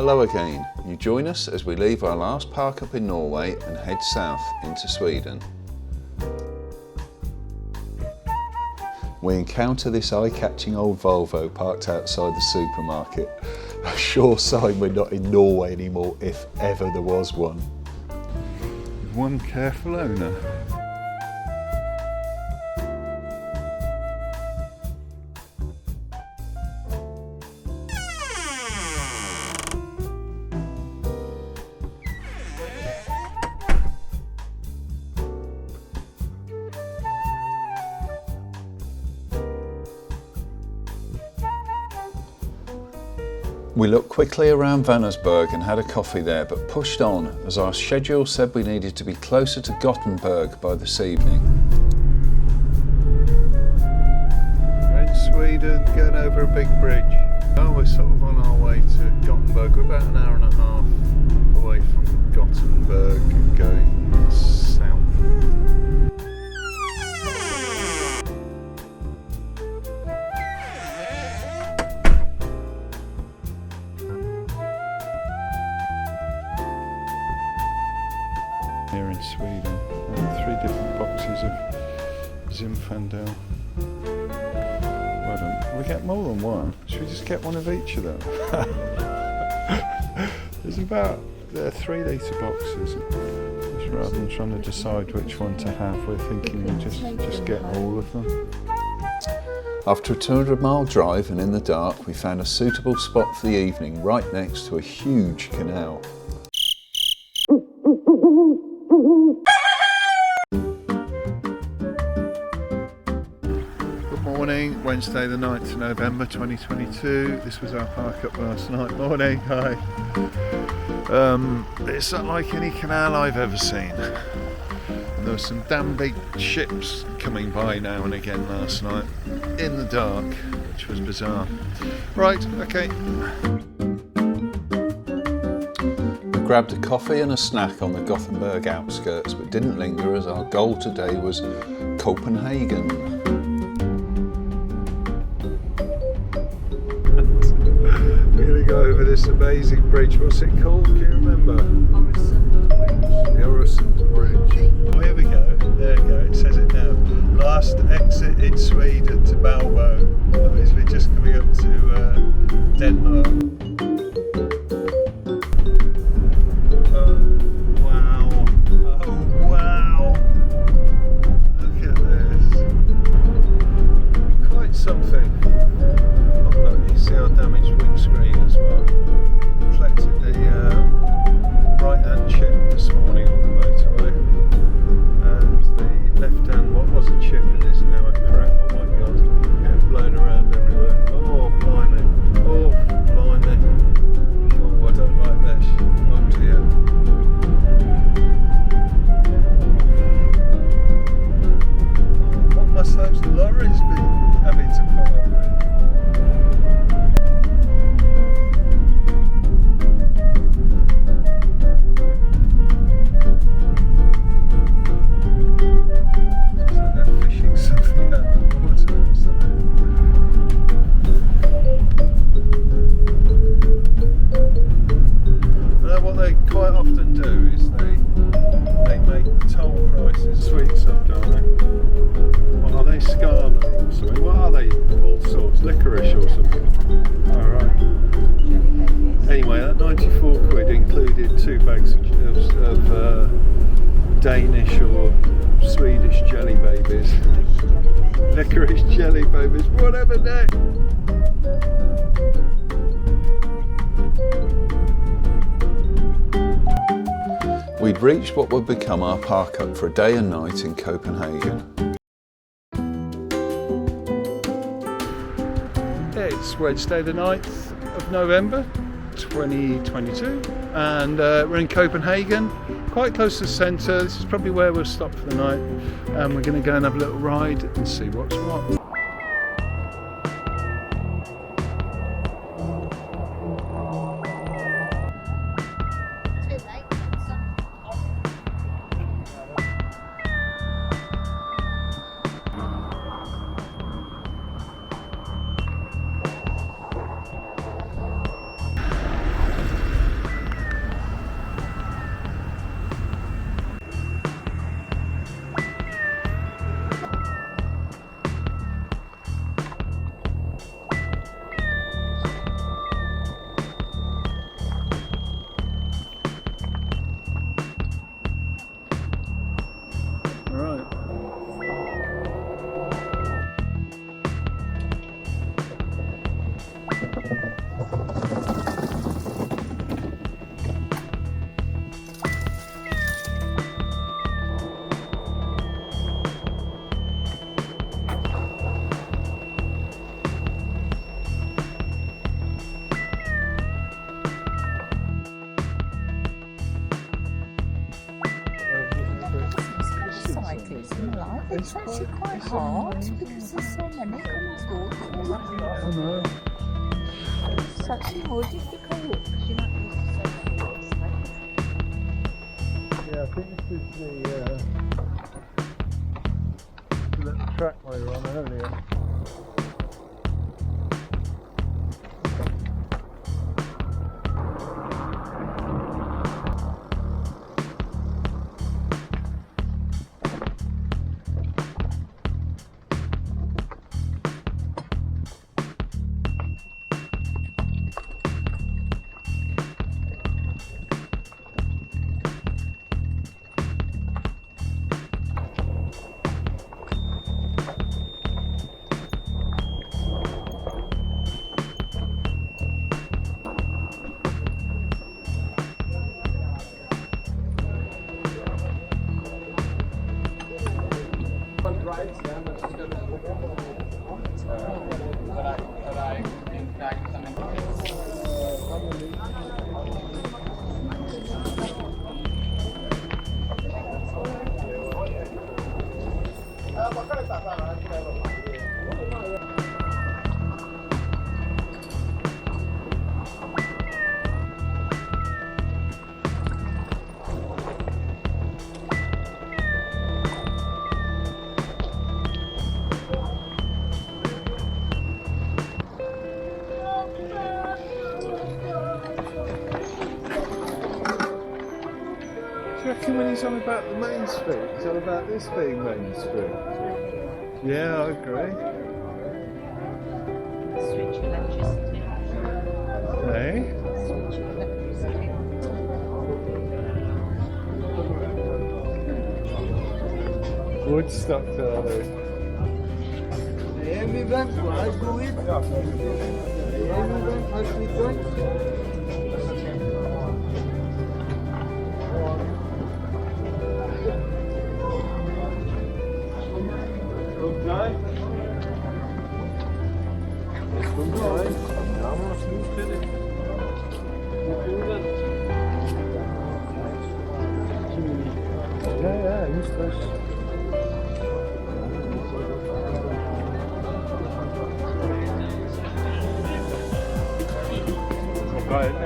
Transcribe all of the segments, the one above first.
Hello again. You join us as we leave our last park up in Norway and head south into Sweden. We encounter this eye-catching old Volvo parked outside the supermarket. A sure sign we're not in Norway anymore, if ever there was one. One careful owner. We looked quickly around Duisburg and had a coffee there, but pushed on as our schedule said we needed to be closer to Gothenburg by this evening. We're in Sweden, going over a big bridge. Oh, we're sort of on our way to Gothenburg. We're about an hour and a half away from Gothenburg, going south. Here in Sweden, 3 different boxes of Zinfandel. Well done. We get more than one. Should we just get one of each of them? There's about 3 litre boxes. Just rather than trying to decide which one to have, we're thinking we'll just get all of them. After a 200-mile drive and in the dark, we found a suitable spot for the evening right next to a huge canal. Morning, Wednesday the 9th of November 2022. This was our park up last night. Morning, hi. It's not like any canal I've ever seen. And there were some damn big ships coming by now and again last night in the dark, which was bizarre. Right, okay. We grabbed a coffee and a snack on the Gothenburg outskirts, but didn't linger as our goal today was Copenhagen. Go over this amazing bridge. What's it called? Can you remember? The Öresund Bridge. Oh, here we go. There we go. It says it now. Last exit in Sweden to Baerl. That means we're just coming up to Denmark. Oh wow! Oh wow! Look at this. Quite something. Oh look, you see our damaged windscreen as well. We collected the right-hand chip this morning on the motorway, and the left-hand, what wasn't chip and is now a crack. Oh my god, getting blown around everywhere. Oh blimey, oh blimey, oh I don't like this, oh dear. Oh, what must those lorries be having to put up with? Licorice or something. Alright. Anyway, that 94 quid included 2 bags of Danish or Swedish jelly babies. Licorice jelly babies, whatever next. We'd reached what would become our park up for a day and night in Copenhagen. It's Wednesday the 9th of November 2022 and we're in Copenhagen, quite close to the centre. This is probably where we'll stop for the night, and we're going to go and have a little ride and see what's what. It's actually quite hard because there's so many contours. I know. It's actually more difficult because you're not used to so many aspects. Yeah, I think this is the little track we were on earlier. Do you reckon when he's on about the main street, he's on about this being Main Street? Yeah, I agree. Switch of electricity. Hey? Switch of electricity. Woodstock, darling. Everyone was doing. Everyone has to do. Ja, ist das. Geil, ne?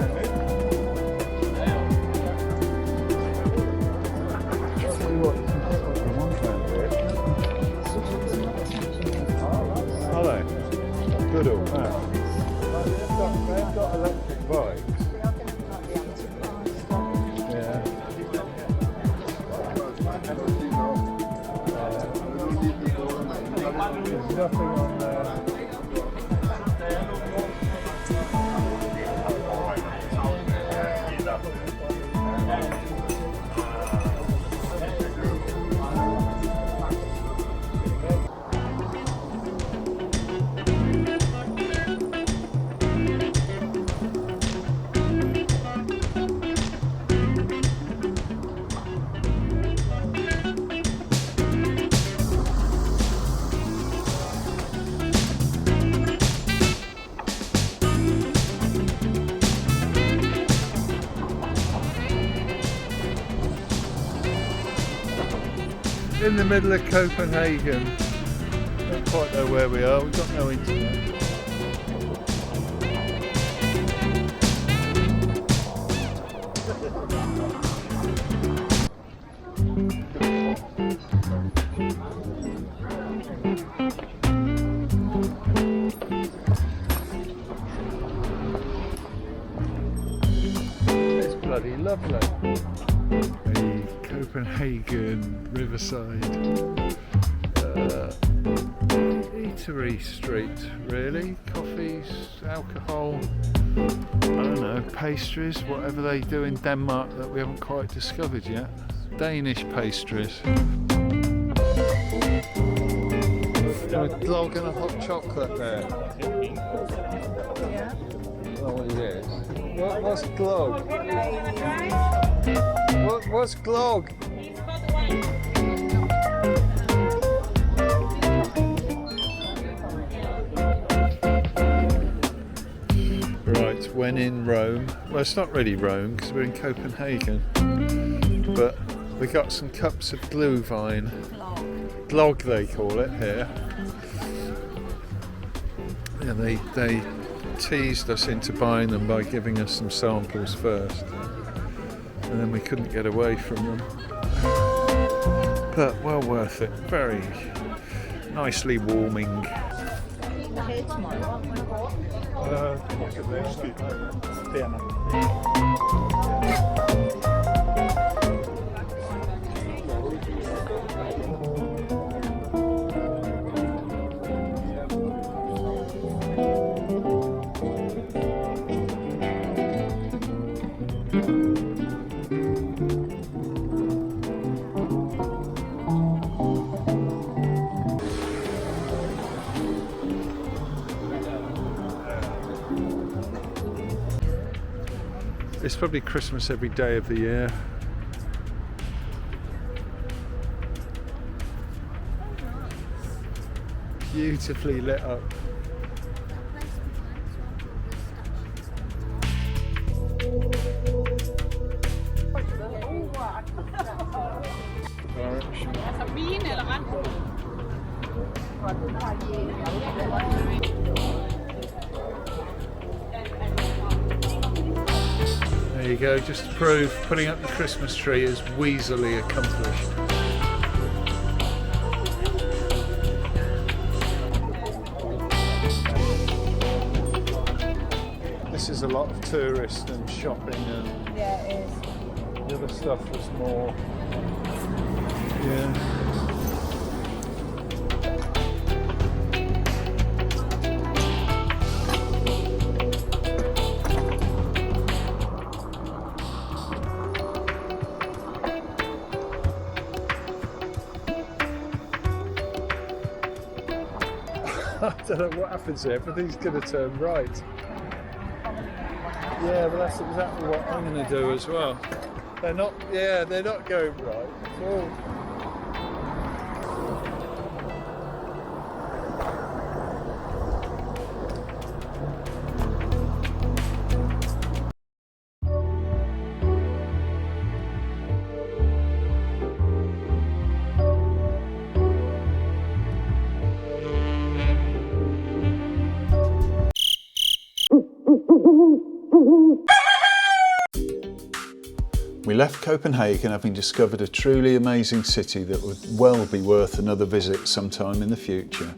Are they? Good or bad? They've got electric bikes. Yeah. There's nothing on there. In the middle of Copenhagen. Don't quite know where we are, we've got no internet. It's bloody lovely. The Copenhagen Riverside eatery street, really. Coffees, alcohol, I don't know, pastries, whatever they do in Denmark that we haven't quite discovered yet. Danish pastries. A glog and a hot chocolate there. Yeah. Oh, what it is. What's glog? What's glog? Right, when in Rome. Well, it's not really Rome because we're in Copenhagen. But we got some cups of glühwein. glog they call it here. Yeah, they teased us into buying them by giving us some samples first, and then we couldn't get away from them. But well worth it. Very nicely warming. It's probably Christmas every day of the year. Beautifully lit up. There you go, just to prove putting up the Christmas tree is weaselly accomplished. This is a lot of tourists and shopping, and Yeah, it is. the other stuff was more, yeah. I don't know what happens here. Everything's going to turn right. Yeah, but that's exactly what I'm going to do as well. They're not going right at all. We left Copenhagen having discovered a truly amazing city that would well be worth another visit sometime in the future.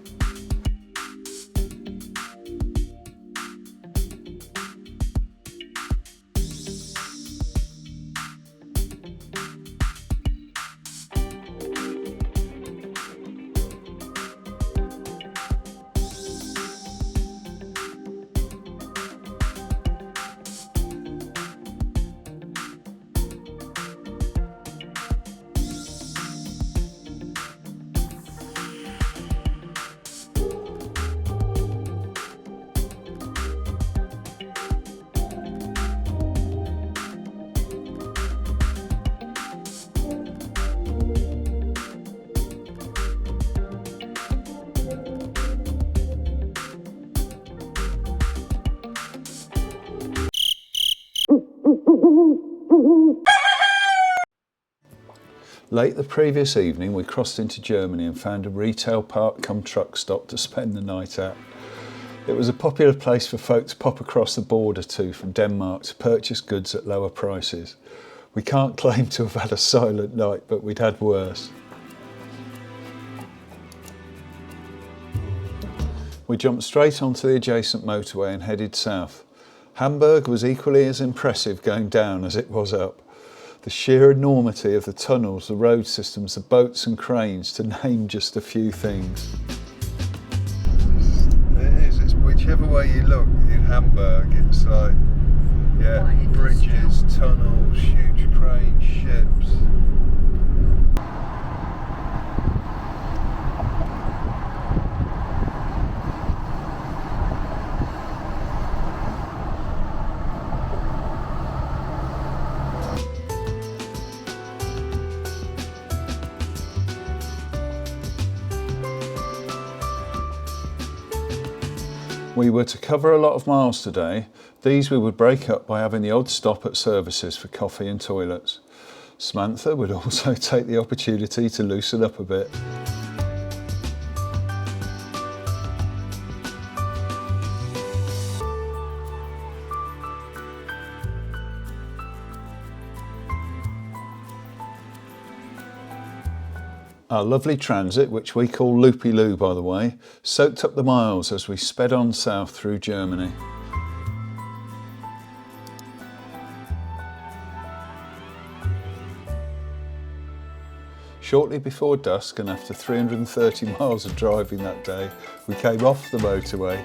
Late the previous evening, we crossed into Germany and found a retail park cum truck stop to spend the night at. It was a popular place for folk to pop across the border to from Denmark to purchase goods at lower prices. We can't claim to have had a silent night, but we'd had worse. We jumped straight onto the adjacent motorway and headed south. Hamburg was equally as impressive going down as it was up. The sheer enormity of the tunnels, the road systems, the boats and cranes, to name just a few things. It's whichever way you look in Hamburg, it's like, yeah, bridges, tunnels, huge cranes, ships. We were to cover a lot of miles today. These we would break up by having the odd stop at services for coffee and toilets. Samantha would also take the opportunity to loosen up a bit. Our lovely transit, which we call Loopy-Loo by the way, soaked up the miles as we sped on south through Germany. Shortly before dusk, and after 330 miles of driving that day, we came off the motorway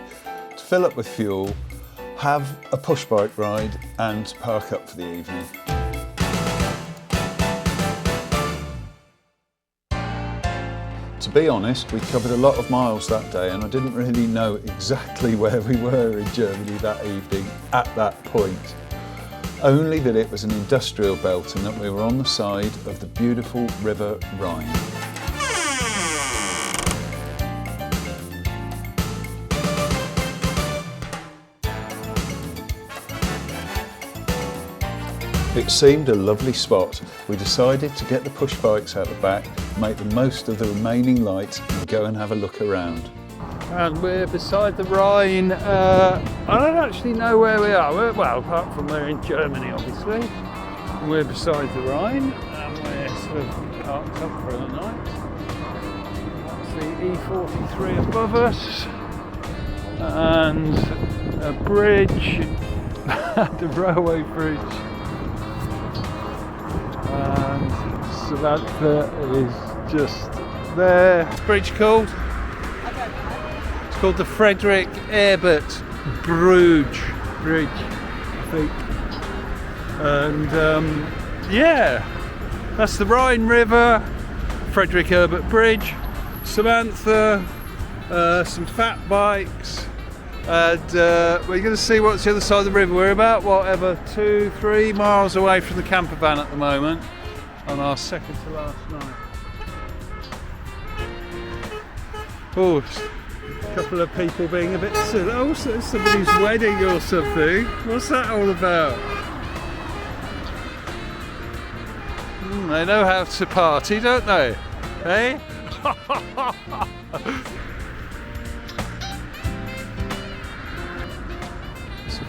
to fill up with fuel, have a push bike ride and park up for the evening. To be honest, we covered a lot of miles that day and I didn't really know exactly where we were in Germany that evening at that point. Only that it was an industrial belt and that we were on the side of the beautiful river Rhine. It seemed a lovely spot. We decided to get the push bikes out the back, make the most of the remaining light and go and have a look around. And we're beside the Rhine. I don't actually know where we are. Well, apart from we're in Germany obviously. We're beside the Rhine and we're sort of parked up for the night. That's the E43 above us and a bridge, the railway bridge. And Samantha is just there. What's the bridge called? I don't know. It's called the Frederick Herbert Bridge, I think. And yeah, that's the Rhine River, Frederick Herbert Bridge, Samantha, some fat bikes. And we're going to see what's the other side of the river. We're about, 2-3 miles away from the camper van at the moment, on our second to last night. Oh, a couple of people being a bit silly. Oh, so it's somebody's wedding or something. What's that all about? They know how to party, don't they? Eh?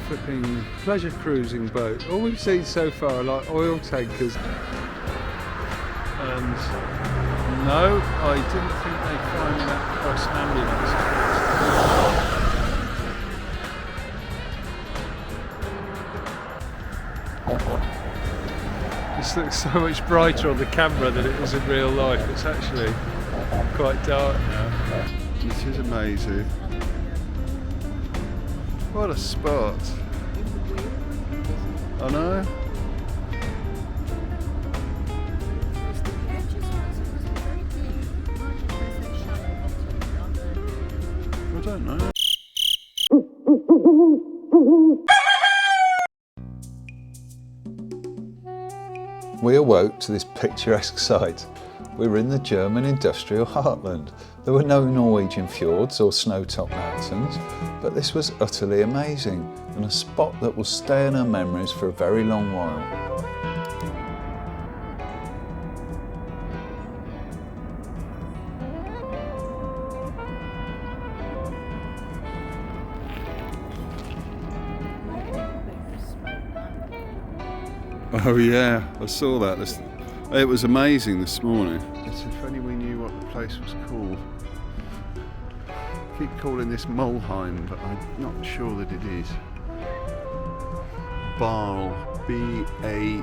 Flipping pleasure cruising boat. All we've seen so far are like oil tankers. And no, I didn't think they'd find that cross ambulance. This looks so much brighter on the camera than it is in real life. It's actually quite dark now. Which is amazing. What a spot. I know. I don't know. We awoke to this picturesque sight. We were in the German industrial heartland. There were no Norwegian fjords or snow-topped mountains, but this was utterly amazing and a spot that will stay in our memories for a very long while. Oh yeah, I saw that. It was amazing this morning. If only we knew what the place was called. I keep calling this Mulheim, but I'm not sure that it is. Baerl, B-A-E-R-L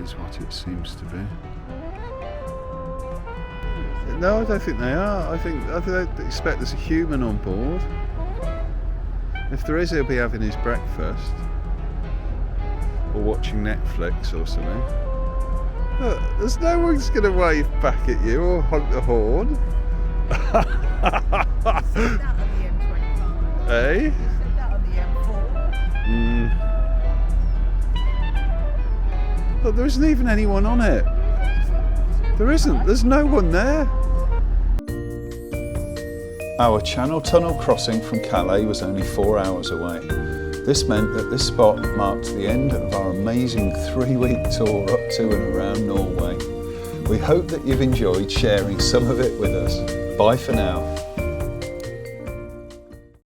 is what it seems to be. No, I don't think they are. I don't expect there's a human on board. If there is, he'll be having his breakfast. Or watching Netflix or something. Look, there's no one's going to wave back at you or honk the horn. Eh? Look, there isn't even anyone on it. There isn't. There's no one there. Our Channel Tunnel crossing from Calais was only 4 hours away. This meant that this spot marked the end of our amazing 3-week tour up to and around Norway. We hope that you've enjoyed sharing some of it with us. Bye for now.